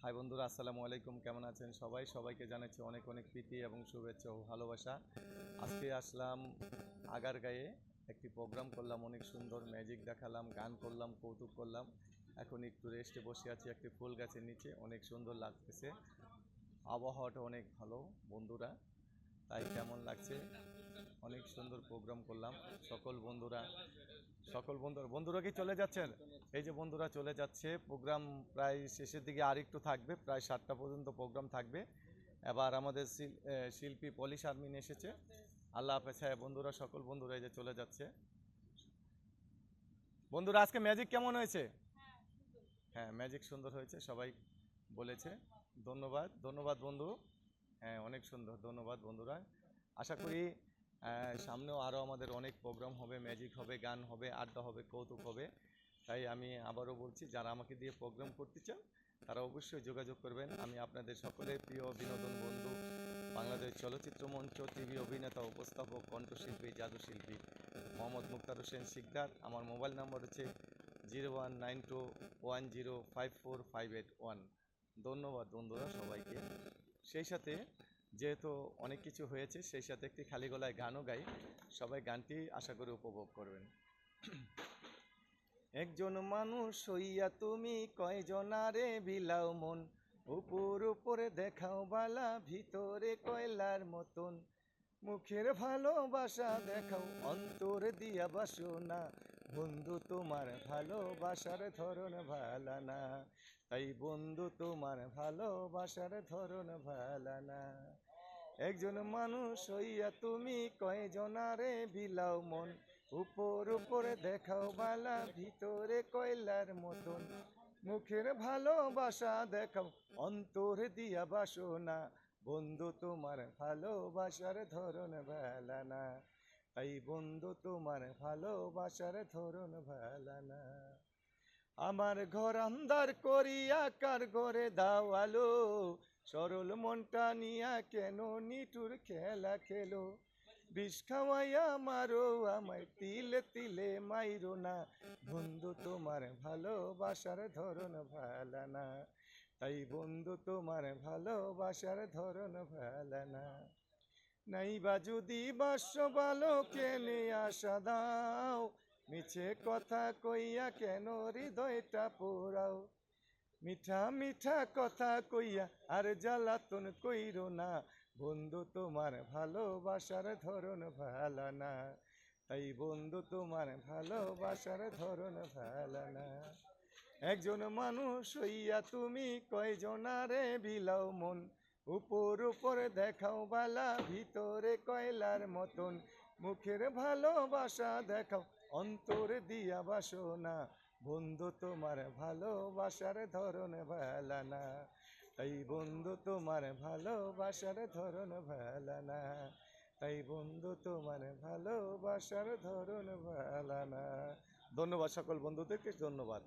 High বন্ধুরা, আসসালামু আলাইকুম। কেমন আছেন সবাই? সবাইকে জানাচ্ছি অনেক অনেক প্রীতি এবং শুভেচ্ছা ও ভালোবাসা। আজকে আসলাম আগারগাঁয়ে, একটি প্রোগ্রাম করলাম, অনেক সুন্দর ম্যাজিক দেখালাম, গান করলাম, কৌতুক করলাম। এখন একটু রেস্টে বসে আছি একটি ফুল গাছের নিচে, অনেক সুন্দর লাগতেছে, আবহাওয়াটা অনেক ভালো বন্ধুরা। তাই কেমন লাগছে? অনেক সুন্দর প্রোগ্রাম করলাম। সকল বন্ধুরা কি চলে যাচ্ছেন? এই যে বন্ধুরা চলে যাচ্ছে, প্রোগ্রাম প্রায় শেষের দিকে, আর একটু থাকবে, প্রায় 7টা পর্যন্ত প্রোগ্রাম থাকবে। এবার আমাদের শিল্পী পলি শারমিন এসেছে। আল্লাহ হাফেজ। হ্যাঁ বন্ধুরা, সকল বন্ধুরা এই যে চলে যাচ্ছে। বন্ধুরা আজকে ম্যাজিক কেমন হয়েছে? হ্যাঁ, ম্যাজিক সুন্দর হয়েছে, সবাই বলেছে। ধন্যবাদ, ধন্যবাদ বন্ধু। হ্যাঁ, অনেক সুন্দর, ধন্যবাদ বন্ধুরা। আশা করি সামনেও আরও আমাদের অনেক প্রোগ্রাম হবে, ম্যাজিক হবে, গান হবে, আড্ডা হবে, কৌতুক হবে। তাই আমি আবারও বলছি, যারা আমাকে দিয়ে প্রোগ্রাম করতে চান তারা অবশ্যই যোগাযোগ করবেন। আমি আপনাদের সকলের প্রিয় বিনোদন বন্ধু, বাংলাদেশ চলচ্চিত্র মঞ্চ, টিভি অভিনেতা, উপস্থাপক, কণ্ঠশিল্পী, জাদুশিল্পী মোহাম্মদ মুক্তার হোসেন শিকদার। আমার মোবাইল নাম্বার হচ্ছে 0192105458 ধন্যবাদ বন্ধুরা সবাইকে। সেই সাথে যেহেতু অনেক কিছু হয়েছে, সেই সাথে একটি খালি গলায় গানও গাই। সবাই গানটি আশা করি উপভোগ করবেন। একজন মানুষ হইয়া তুমি কয়জনারে বিলাও মন, উপরে দেখাও বালা, ভিতরে কয়লার মতন। মুখের ভালোবাসা দেখাও, অন্তর দিয়া বাসো না। বন্ধু তোমার ভালোবাসার ধরন ভালা না, তাই বন্ধু তোমার ভালোবাসার ধরন ভালা না। একজন মানুষ হইয়া তুমি কয়জনারে বিলাও মন, উপরে দেখাও বালা, ভিতরে কয়লার মতন। মুখের ভালোবাসা দেখাও, অন্তর দিয়া বাসো না। বন্ধু তোমার ভালোবাসার ধরন ভালা না, তাই বন্ধু তোমার ভালোবাসার ধরন ভালা না। আমার ঘর আন্ধার করিয়া কার ঘরে দাও আলো, সরল মনটা নিয়া কেন নিটুর খেলা খেলো। বিষ খাওয়াইয়া মারো আমায়, তিলে তিলে মাইরো না। বন্ধু তোমার ভালোবাসার ধরন ভালা না, তাই বন্ধু তোমার ভালোবাসার ধরন ভালা না। নাইবা যদি বাস্য ভালো কেনে আশা দাও, মিছে কথা কইয়া কেন হৃদয়টা পোড়াও। মিঠা মিঠা কথা কইয়া আর জ্বালাতন কইরো না। বন্ধু তোমার ভালোবাসার ধরন ভালা না, তাই বন্ধু তোমার ভালোবাসার ধরন ভালা না। একজন মানুষ হইয়া তুমি কয়জনারে বিলাও মন, উপরে দেখাও বালা, ভিতরে কয়লার মতন। মুখের ভালোবাসা দেখাও, অন্তর দিয়া বাসো না। বন্ধু তোমার ভালোবাসার ধরন ভালা না, তাই বন্ধু তোমার ভালোবাসার ধরন ভালা না, তাই বন্ধু তোমার ভালোবাসার ধরন ভালা না। ধন্যবাদ সকল বন্ধুদেরকে, ধন্যবাদ।